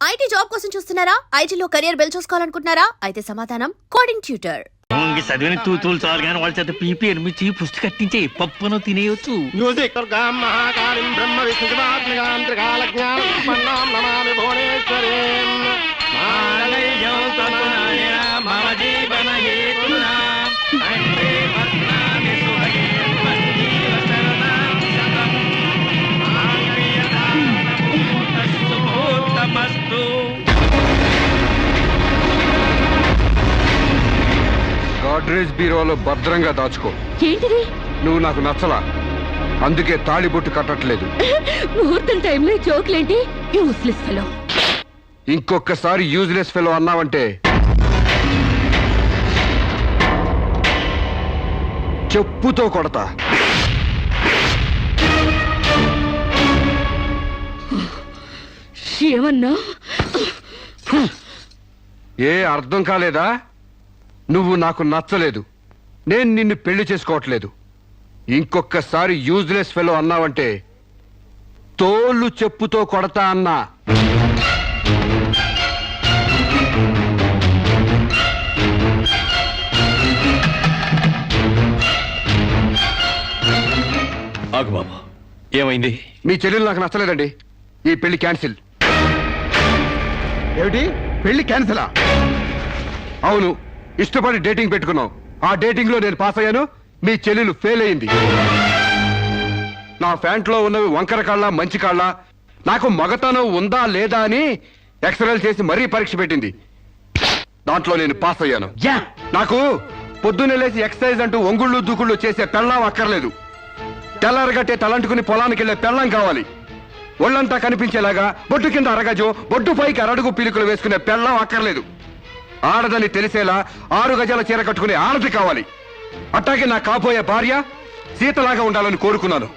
IT job కోసం చూస్తున్నారా? ఐటీలో కెరియర్ బిల్డ్ చూసుకోవాలనుకుంటున్నారా? అయితే సమాధానం కోడింగ్ ట్యూటర్. చదివిన తూతులు చాలు కానీ వాళ్ళ చేత పీపీ ఎనిమిది పుష్టి కట్టించే పప్పును తినేయొచ్చు. మ్యూజిక్ బ్రహ్మ గాడ్రేజ్ బీరోలో భద్రంగా దాచుకో. ఏంటిది? నువ్వు నాకు నచ్చలా, అందుకే తాళిబొట్టు కట్టట్లేదు. ముహూర్తం టైంలో జోక్లేంటి? Useless fellow. ఇంకొకసారి యూజ్లెస్ ఫెలో అన్నావంటే చెప్పుతో కొడతా. ఏమన్నా? ఏ అర్థం కాలేదా? నువ్వు నాకు నచ్చలేదు, నేను నిన్ను పెళ్లి చేసుకోవట్లేదు. ఇంకొకసారి యూజ్లెస్ ఫెలో అన్నావంటే తోలు చెప్పుతో కొడతా అన్నా. ఆగు బాబా, ఏమైంది? మీ చెల్లెలు నాకు నచ్చలేదండి, ఈ పెళ్లి క్యాన్సిల్. ఏమిటి పెళ్లి క్యాన్సిలా? అవును, ఇష్టపడి డేటింగ్ పెట్టుకున్నాం. ఆ డేటింగ్ లో నేను పాస్ అయ్యాను, మీ చెల్లెలు ఫెయిల్ అయింది. నా ఫ్యాంట్లో ఉన్నవి వంకర కాళ్ళ మంచి కాళ్ళ, నాకు మగతనం ఉందా లేదా అని ఎక్స్రేలు చేసి మరీ పరీక్ష పెట్టింది. దాంట్లో నేను పాస్ అయ్యాను. నాకు పొద్దున్నే లేచి ఎక్సర్సైజ్ అంటూ ఒంగుళ్ళు దూకుళ్ళు చేసే పెళ్ళాం అక్కర్లేదు. తెల్లారగట్టే తలంటుకుని పొలానికి వెళ్లే పెళ్ళాం కావాలి. ఒళ్ళంతా కనిపించేలాగా బొడ్డు కింద అరగజో, బొడ్డు పైకి అరడుగు పీలికలు వేసుకునే పెళ్ళాం అక్కర్లేదు. ఆడదని తెలిసేలా 6 గజాల చీర కట్టుకునే ఆడది కావాలి. అట్టాగే నా కాబోయే భార్య సీతలాగా ఉండాలని కోరుకున్నాను.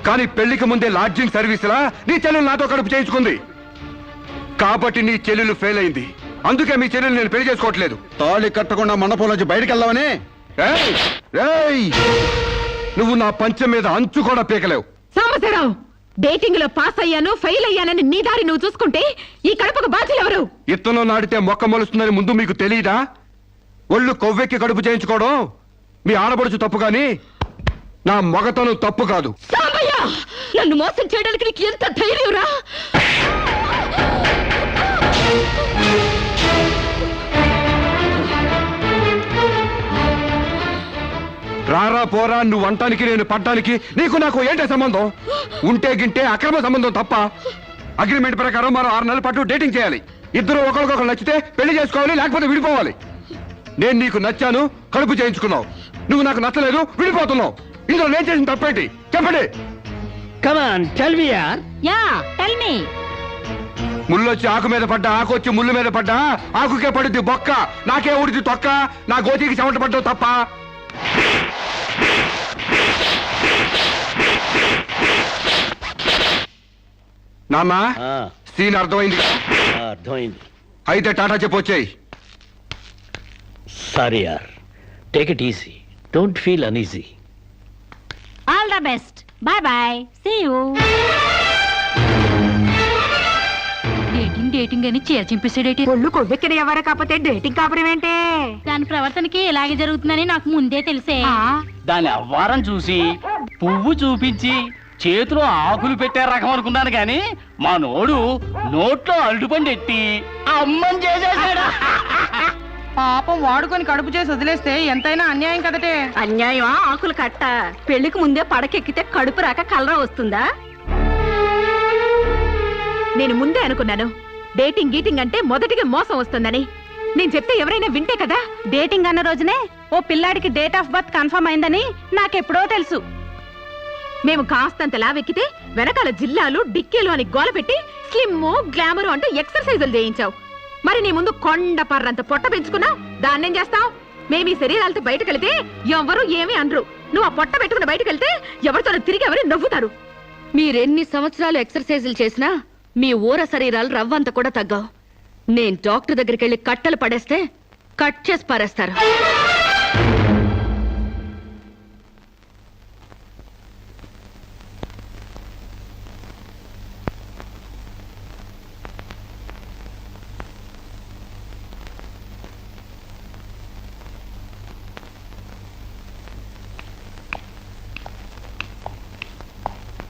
కానీ పెళ్లికి ముందే లాడ్జింగ్ సర్వీసులా నీ చెల్లెలు నాతో కడుపు చేయించుకుంది. కాబట్టి నీ చెల్లెలు ఫెయిల్ అయింది. అందుకే మీ చెల్లెలు నేను పెళ్లి చేసుకోవట్లేదు. తాళి కట్టకుండా మండపం నుంచి బయటికి వెళ్దామని. నువ్వు నా పంచం మీద అంచు కూడా పీకలేవు. సాంబశివరావు, డేటింగ్ లో పాస్ అయ్యాను ఫెయిల్ అయ్యానని నీ దారి నువ్వు చూసుకుంటే ఈ కడపకు బాధ్యులు ఎవరు? ఇత్తనం నాటితే మొక్క మొలుస్తుందని ముందు మీకు తెలియదా? ఒళ్ళు కొవ్వెక్కి కడుపు చేయించుకోవడం మీ ఆడబడుచు తప్పు గాని నా మగతనం తప్పు కాదు. సాంబయ్య, నన్ను మోసం చేయడానికి నీకు ఎంత ధైర్యం రా? రారా పోరా, నువ్వు అంటానికి నేను పడ్డానికి నీకు నాకు ఏంటే సంబంధం? ఉంటే గింటే అక్రమ సంబంధం తప్ప. అగ్రిమెంట్ ప్రకారం మరో 6 నెలల పాటు డేటింగ్ చేయాలి. ఇద్దరు ఒకరికొకరు నచ్చితే పెళ్లి చేసుకోవాలి, లేకపోతే విడిపోవాలి. నేను నీకు నచ్చాను, కడుపు చేయించుకున్నావు. నువ్వు నాకు నచ్చలేదు, విడిపోతున్నావు. ఇందులో నేను చేసిన తప్పేంటి చెప్పండి. ముళ్ళొచ్చి ఆకు మీద పడ్డా, ఆకు వచ్చి ముళ్ళు మీద పడ్డా, ఆకుకే పడుద్ది బొక్క, నాకే ఊడిది తొక్క. నా గోతికి చెమట పడ్డావు తప్ప. నాన్నా, సీన్ అర్థమైంది? అర్థమైంది. అయితే టాటా చెప్పొచ్చాయి. సారీ యార్, take it easy, don't feel uneasy. All the best, bye bye, see you. Dating అని చీర చింపేసాడేటి. ఒళ్ళు కొవ్వెక్కిన ఎవరు కాకపోతే డేటింగ్ కాపురం ఏంటే? దాని ప్రవర్తనకి ఇలాగే జరుగుతుందని నాకు ముందే తెలిసే. దాని అవ్వారం చూసి పువ్వు చూపించి చేతిలో ఆకులు పెట్టే రకం అనుకున్నాను గాని మా నోడు నోట్లో అరటిపండు ఎట్టి అమ్మని చేసేసాడు. పాపం వాడుకొని కడుపు చేసి వదిలేస్తే ఎంతైనా అన్యాయం కదటే. అన్యాయమా? ఆకులు కట్ట. పెళ్లికి ముందే పడకెక్కితే కడుపు రాక కలరా వస్తుందా? నేను ముందే అనుకున్నాను డేటింగ్ గీటింగ్ అంటే మొదటిగా మోసం వస్తుందని. నేను చెప్తే ఎవరైనా వింటే కదా. డేటింగ్ అన్న రోజునే ఓ పిల్లాడికి డేట్ ఆఫ్ బర్త్ కన్ఫర్మ్ అయిందని నాకెప్పుడో తెలుసు. మేము కాస్తంత లావెక్కితే వెనకాల జిల్లాలు డిక్కీలు అని గోల పెట్టి స్లిమ్ గ్లామర్ అంటూ ఎక్సర్సైజులు చేయించావు. మరి నీ ముందు కొండ పర్రంత పొట్ట పెంచుకున్నావు, దాన్నేం చేస్తావు? మేము ఈ శరీరాలతో బయటకెళ్తే ఎవరు ఏమీ అనరు. నువ్వు ఆ పొట్ట పెట్టుకుని బయటకెళ్తే ఎవరితో తిరిగి ఎవరు నవ్వుతారు. మీరెన్ని సంవత్సరాలు ఎక్సర్సైజులు చేసినా మీ ఊర శరీరాలు రవ్వంత కూడా తగ్గావు. నేను డాక్టర్ దగ్గరికి వెళ్ళి కట్టలు పడేస్తే కట్ చేసి పారేస్తారు.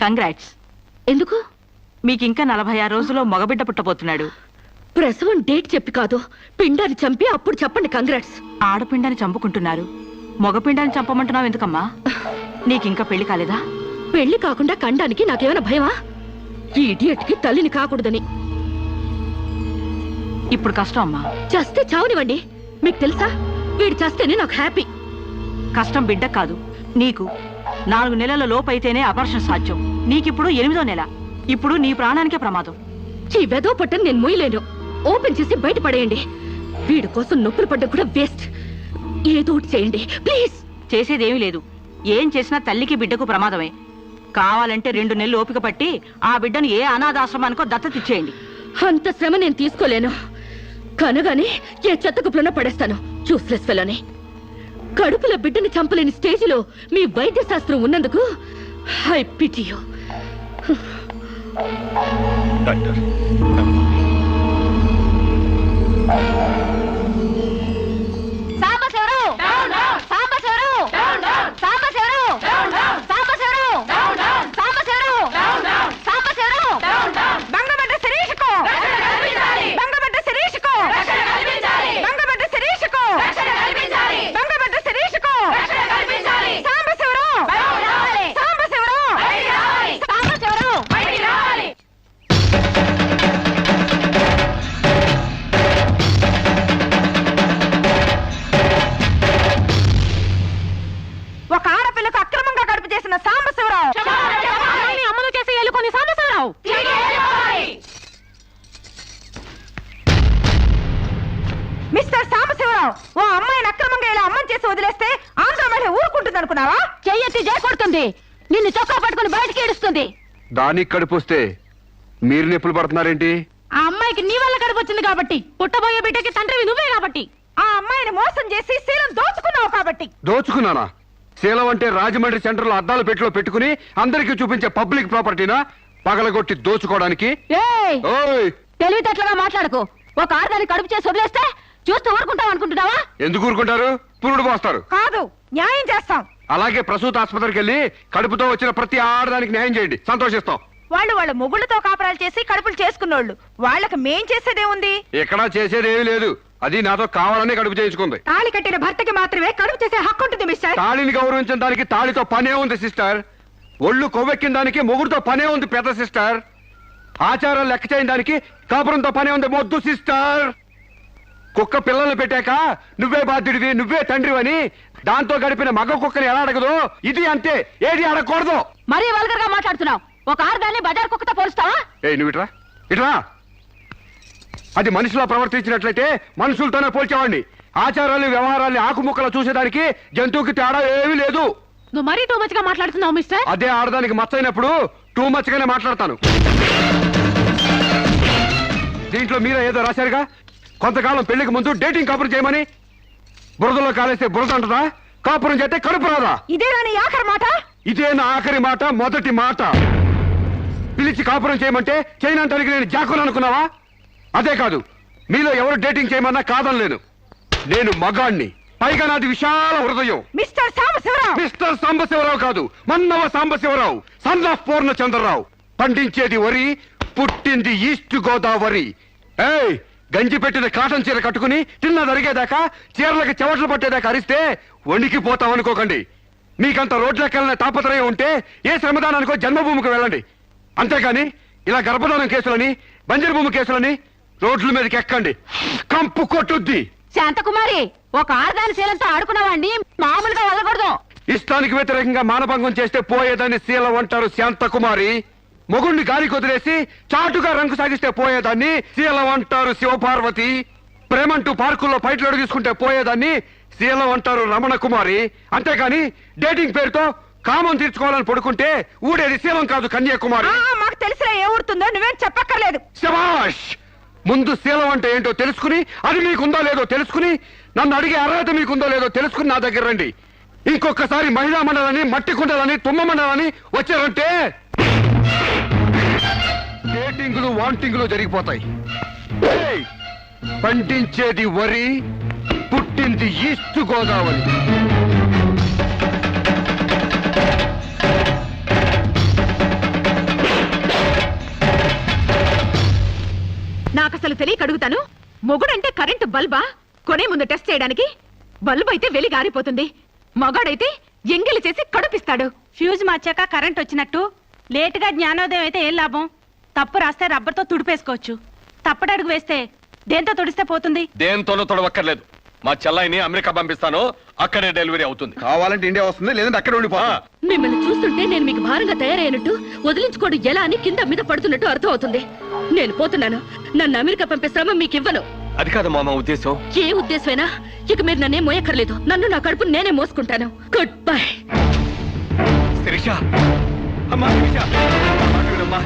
కంగ్రాట్స్. ఎందుకు? మీకు ఇంకా 46 రోజుల్లో మగబిడ్డ పుట్టబోతున్నాడు. ప్రసవం డేట్ చెప్పి కాదు, పిండాన్ని చంపి అప్పుడు చెప్పండి కంగ్రాట్స్. ఆడపిండాన్ని చంపుకుంటున్నారు, మగపిండాన్ని చంపమంటున్నావు ఎందుకమ్మా? నీకింకా పెళ్లి కాలేదా? పెళ్లి కాకుండా కండానికి నాకేమైనా భయమా? ఈ ఇడియట్ కి తల్లిని కాకూడదని. ఇప్పుడు కష్టం అమ్మా. చస్తే చావునివ్వండి. మీకు తెలుసా, వీడు చస్తేనే నాకు హ్యాపీ. కష్టం బిడ్డ కాదు నీకు. 4 నెలల లోపైతేనే అపర్షన్ సాధ్యం. నీకిప్పుడు 8వ నెల. ఇప్పుడు నీ ప్రాణానికే ప్రమాదం. ఈ వెదో పట్టని నేను మొయ్యలేను. ఓపెన్ చేసి బయట పడేయండి. వీడి కోసం నొప్పులు పడ్డం కూడా వేస్ట్. ఏదో ఒకటి చేయండి ప్లీజ్. చేసేదేమీ లేదు. ఏం చేసినా తల్లికి బిడ్డకు ప్రమాదమే. కావాలంటే 2 నెలలు ఓపిక పట్టి ఆ బిడ్డను ఏ అనాథాశ్రమానికో దత్తతిచ్చేయండి. అంత శ్రమ నేను తీసుకోలేను. కనగానే ఏ చెత్త కుప్పలోనో పడేస్తాను. చూస్లెస్ ఫెలోని. కడుపులో బిడ్డని చంపలేని స్టేజిలో మీ వైద్య శాస్త్రం ఉన్నందుకు ఐ పిటి యు. డాక్టర్ ఒక ఆడపిల్లకు అక్రమంగా కడుపు చేసిన సాంబశివరావు, అమ్మను చేసి ఎలుకొని సాంబశివరావు. మిస్టర్ సాంబశివరావు, ఓ అమ్మాయిని అక్రమంగా ఇలా అమ్మని చేసి వదిలేస్తే ఆంధ్ర మహిళ ఊరుకుంటుంది అనుకున్నావా? చెయ్యెత్తి చేకొడుతుంది. నిన్ను చొక్కా పట్టుకుని బయటికి ఏడుస్తుంది. దానికి కడుపు వస్తే మీరు నొప్పులు పడుతున్నారేంటి? ఆ అమ్మాయికి నీ వల్ల కడుపు వచ్చింది కాబట్టి, పుట్టబోయే బిడ్డకి తండ్రివి నువ్వే కాబట్టి, ఆ అమ్మాయిని మోసం చేసి శీలం దోచుకున్నావు కాబట్టి. దోచుకున్నానా? శీలం అంటే రాజమండ్రి సెంటర్ లో అద్దాల పెట్టిలో పెట్టుకుని అందరికీ చూపించే పబ్లిక్ ప్రాపర్టీనా పగలగొట్టి దోచుకోవడానికి? ఓయ్, తెలివితేటలుగా మాట్లాడకు. ఒక ఆడదాన్ని కడుపు చేసి వదిలేస్తే చూస్తూ ఊరుకుంటాం అనుకుంటున్నావా? ఎందుకు ఊరుకుంటారు? పురుడు పోస్తారు. కాదు, న్యాయం చేస్తాం. అలాగే ప్రసూత ఆసుపత్రికి వెళ్ళి కడుపుతో వచ్చిన ప్రతి ఆడదానికి న్యాయం చేయండి, సంతోషిస్తాం. వాళ్ళ మొగుళ్ళతో కాపురాలు చేసి కడుపులు చేసుకున్నోళ్ళు, వాళ్ళకి మేం చేసేదే ఉంది. ఎక్కడా చేసేదేమీ లేదు. అది నాతో కావాలని కడుపు చేయించుకుంది. తాళి కట్టిన భర్తకి మాత్రమే కడుపు చేసే హక్కు ఉంటుంది మిస్టర్. తాళిని గౌరవించిన దానికి తాళితో పనే ఉంది సిస్టర్. ఒళ్ళు కొవ్వెక్కిన దానికి మొగుడుతో పనే ఉంది పెద్ద సిస్టర్. ఆచారాలు లెక్క చేయని దానికి కాపురంతో పనే ఉంది మొద్దు సిస్టర్. కుక్క పిల్లలు పెట్టాక నువ్వే బాధ్యుడివి, నువ్వే తండ్రివని దాంతో గడిపిన మగ కుక్కని ఎలా అడగదు, ఇది అంతే. ఏది అడగకూడదు. మరీ వల్గర్ గా మాట్లాడుతున్నావు. ఒక ఆడదాన్ని బజార్ కుక్కతో పోలుస్తావా? నువ్వు ఇట్రా ఇట్రా. అది మనిషిలో ప్రవర్తించినట్లయితే మనుషులతోనే పోల్చేవాడిని. ఆచారాలు వ్యవహారాన్ని ఆకుముక్కలు చూసేదానికి జంతువుకి తేడా ఏమీ లేదు. నువ్వు మరీ టూ మచ్ గా మాట్లాడుతున్నావు మిస్టర్. అదే ఆడదానికి మచ్చైనప్పుడు టూ మచ్ గానే మాట్లాడతాను. దీంట్లో మీరే ఏదో రాశారుగా, కొంతకాలం పెళ్లికి ముందు డేటింగ్ కాపురం చేయమని. బురదలో కాలేస్తే బురద అంటదా? కాపురం చేస్తే కడుపు రాదా? ఇదేనా నీ ఆఖరి మాట? ఇదే నా ఆఖరి మాట, మొదటి మాట. పిలిచి కాపురం చేయమంటే చేయనంటానికి నేను జాకులు అనుకున్నావా? అదే కాదు, మీలో ఎవరు డేటింగ్ చేయమన్నా కాదనలేను. నేను మగాణ్ణి, పైగా నాది విశాల హృదయం. మిస్టర్ సాంబశివరావు. మిస్టర్ సాంబశివరావు కాదు, మన్నవ సాంబశివరావు, సన్ ఆఫ్ పూర్ణచంద్రరావు. పండించేది వరి, పుట్టింది ఈస్ట్ గోదావరి. ఏయ్, గంజి పెట్టిన కాటన్ చీర కట్టుకుని తిన్న జరిగేదాకా చీరలకు చెవట్లు పట్టేదాకా అరిస్తే వణికిపోతాం అనుకోకండి. మీకంత రోడ్లకెళ్ళిన తాపత్రయం ఉంటే ఏ శ్రమదానానికో జన్మభూమికి వెళ్ళండి. అంతేగాని ఇలా గర్భధానం కేసులని, బంజరు భూమి కేసులని రోడ్ల మీదకి ఎక్కండి, కంపు కొట్టుద్ది. శాంతకుమారి, ఒక ఆడదాని శీలంతో ఆడుకున్నావాడిని మామూలుగా వదలకూడదు. ఇష్టానికి వ్యతిరేకంగా మానభంగం చేస్తే పోయేదాన్ని శీలం అంటారు శాంతకుమారి. మొగుణ్ణి గాలి కొదిలేసి చాటుగా రంగు సాగిస్తే పోయేదాన్ని శీలం అంటారు శివపార్వతి. ప్రేమంటూ పార్కుల్లో ఫైట్లు తీసుకుంటే పోయేదాన్ని శీలం అంటారు రమణ కుమారి. అంతేగాని డేటింగ్ పేరుతో కామం తీర్చుకోవాలని పడుకుంటే ఊడేది శీలం కాదు కన్యాకుమారి. మాకు తెలిసినా ఏ ఊరుతుందో నువ్వేం చెప్పక్కర్లేదు. శభాష్! ముందు శీలం అంటే ఏంటో తెలుసుకుని, అది మీకుందో లేదో తెలుసుకుని, నన్ను అడిగే అర్హత మీకుందో లేదో తెలుసుకుని నా దగ్గర రండి. ఇంకొకసారి మహిళా మండలని, మట్టి కుండలని, తుమ్మ మండలని వచ్చారంటే డేటింగ్లు వాంటింగ్లు జరిగిపోతాయి. ఏయ్, పండించేది వరి, పుట్టింది ఈస్ట్ గోదావరి. నాకు అసలు తెలియక అడుగుతాను, మొగుడంటే కరెంటు బల్బా? కొనే ముందు టెస్ట్ చేయడానికి? బల్బు అయితే వెలి గారిపోతుంది, మగాడైతే ఎంగిలి చేసి కడుపిస్తాడు. ఫ్యూజ్ మార్చాక కరెంట్ వచ్చినట్టు లేటుగా జ్ఞానోదయం అయితే ఏం లాభం? తప్పు రాస్తే రబ్బర్తో తుడిపేసుకోవచ్చు, తప్పటడుగు వేస్తే దేంతో తుడిస్తే పోతుంది? దేంతోనూ తొడవక్కర్లేదు. మా చెల్లాయిని అమెరికా పంపిస్తాను, అక్కడే డెలివరీ అవుతుంది. కావాలంటే ఇండియా వస్తుంది, లేదంటే అక్కడ ఉండిపో. మిమ్మల్ని చూస్తుంటే నేను మీకు భారంగా తయారైనట్టు, వదిలించుకోవడం ఎలా అని కింద మీద పడుతున్నట్టు అర్థం అవుతుంది. నేను పోతున్నాను. నన్ను అమెరికా పంపే శ్రమ మీకు ఇవ్వను. అది కాదు మా ఉద్దేశం. ఏ ఉద్దేశమైనా ఇక మీరు నన్నే మోయక్కర్లేదు. నన్ను నా కడుపు నేనే మోసుకుంటాను. Good bye. శిరీష, అమ్మా శిరీష, మాట వినమ్మా.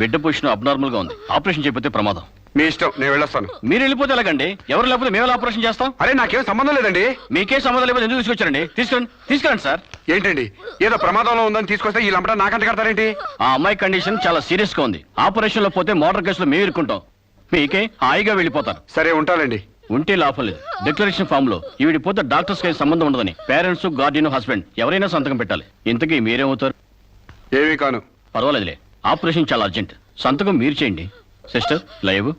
బిడ్డ పొజిషన్ అబ్నార్మల్ గా ఉంది. ఆపరేషన్ చేయకపోతే ప్రమాదం. మీ ఇష్టం, నేను వెళ్ళొస్తాను. మీరు వెళ్ళిపోతే ఎలాగండి? ఎవరు లేకపోతే మేము ఎలా ఆపరేషన్ చేస్తాం? అరే నాకేం సంబంధం లేదండి. మీకే సంబంధం లేకపోతే ఎందుకు తీసుకొచ్చారండి? తీసుకురండి సార్. ఏంటండి, ఏదో ప్రమాదంలో ఉందని తీసుకొస్తే ఈ లంపట నాకంట కడతారేంటి? ఆ అమ్మాయి కండిషన్ చాలా సీరియస్ గా ఉంది. ఆపరేషన్ లో పోతే మోటార్ కేసులో మేము ఇరుక్కుంటాం. మీకే హాయిగా వెళ్ళిపోతారు. సరే ఉంటానండి. ఉంటే లాభం లేదు. డిక్లరేషన్ ఫామ్ లో ఈవిడి పోతే డాక్టర్స్ కి సంబంధం ఉండదని పేరెంట్స్, గార్డియన్, హస్బెండ్ ఎవరైనా సంతకం పెట్టాలి. ఇంతకీ మీరేమవుతారు? ఏమీ కాను. పర్వాలేదులే, ఆపరేషన్ చాలా అర్జెంట్. సంతకం మీరు చేయండి. Sister live.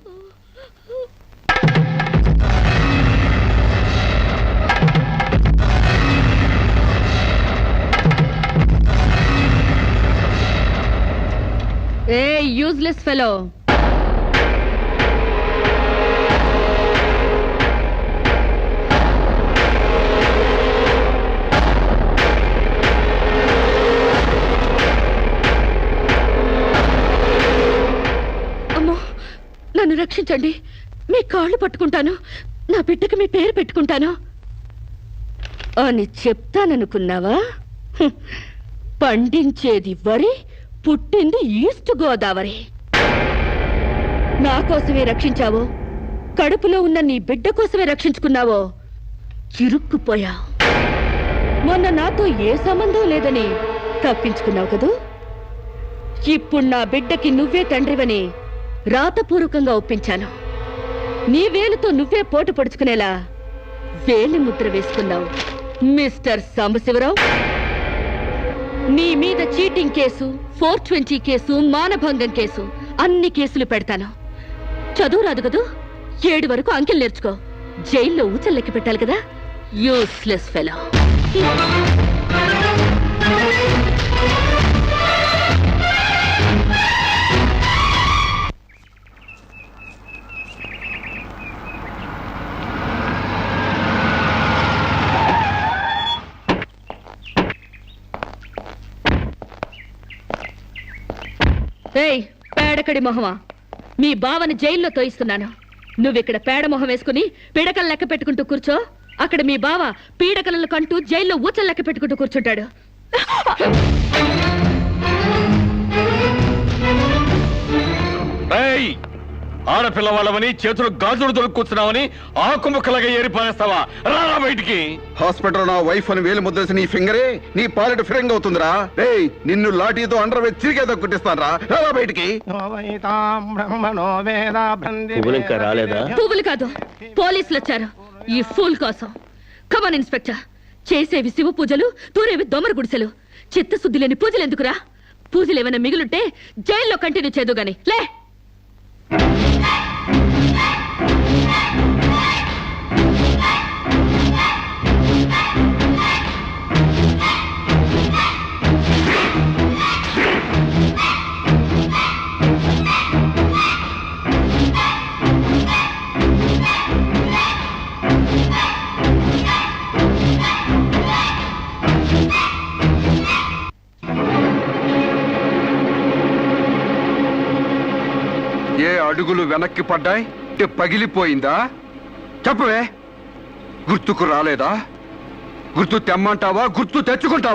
ఏ యూజ్లెస్ ఫెలో, అమ్మో నన్ను రక్షించండి. మీ కాళ్ళు పట్టుకుంటాను, నా బిడ్డకి మీ పేరు పెట్టుకుంటాను అని చెప్తాననుకున్నావా? హ్మ్. పండించేది వరి, పుట్టింది ఈస్ట్ గోదావరి. నా కోసమే రక్షించావో, కడుపులో ఉన్న నీ బిడ్డ కోసమే రక్షించుకున్నావో చిరుక్కుపోయా. మొన్న నాతో ఏ సంబంధం లేదని తప్పించుకున్నావు కదూ. ఇప్పుడు నా బిడ్డకి నువ్వే తండ్రివని రాతపూర్వకంగా ఒప్పించాను. నీ వేలుతో నువ్వే పోటు పొడుచుకునేలా వేలి ముద్ర వేసుకున్నావు మిస్టర్ సాంబశివరావు. నీ మీద చీటింగ్ కేసు, 420 కేసు, మానభంగం కేసు, అన్ని కేసులు పెడతాను. చదువు రాదు కదూ, 7 వరకు అంకెలు నేర్చుకో. జైల్లో ఊచల్లెక్కి పెట్టాలి కదా. Useless fellow. ఏయ్ పేడకడి మొహమా, మీ బావని జైల్లో తోయిస్తున్నాను. నువ్విక్కడ పేడ మొహం వేసుకుని పీడకలు లెక్క పెట్టుకుంటూ కూర్చో. అక్కడ మీ బావ పీడకలను కంటూ జైల్లో ఊచలు లెక్క పెట్టుకుంటూ కూర్చుంటాడు. ఆడపిల్ల వాళ్ళమని చేతులు గాజులు దొరుకుతున్నావని ఆకుముక్కలాగా ఏరిపారేస్తావా? రారా బయటికి. హాస్పిటల్ నా వైఫ్ అని వేలు ముద్రేసి నీ ఫింగరే నీ పాలెట్ ఫిరంగ్ అవుతుందిరా. ఏయ్ నిన్ను లాఠీతో అండర్ వేసి చిరిగేదో కుట్టిస్తానరా. రారా బయటికి. ఇంకా రాలేదా? పువ్వులు కాదు, పోలీసులు వచ్చారు ఈ ఫూల్ కోసం. Come on inspector. చేసేవి శివ పూజలు, తూరేవి దొమర గుడిసెలు. చిత్తశుద్ధి లేని పూజలు ఎందుకురా? పూజలు ఏమైనా మిగులుంటే జైల్లో కంటిన్యూ చేదు గాని లే. ఏ అడుగులు వెనక్కి పడ్డాయి పగిలిపోయిందా? చెప్పవే, గుర్తుకు రాలేదా? గుర్తు తెమ్మంటావా, గుర్తు తెచ్చుకుంటావా?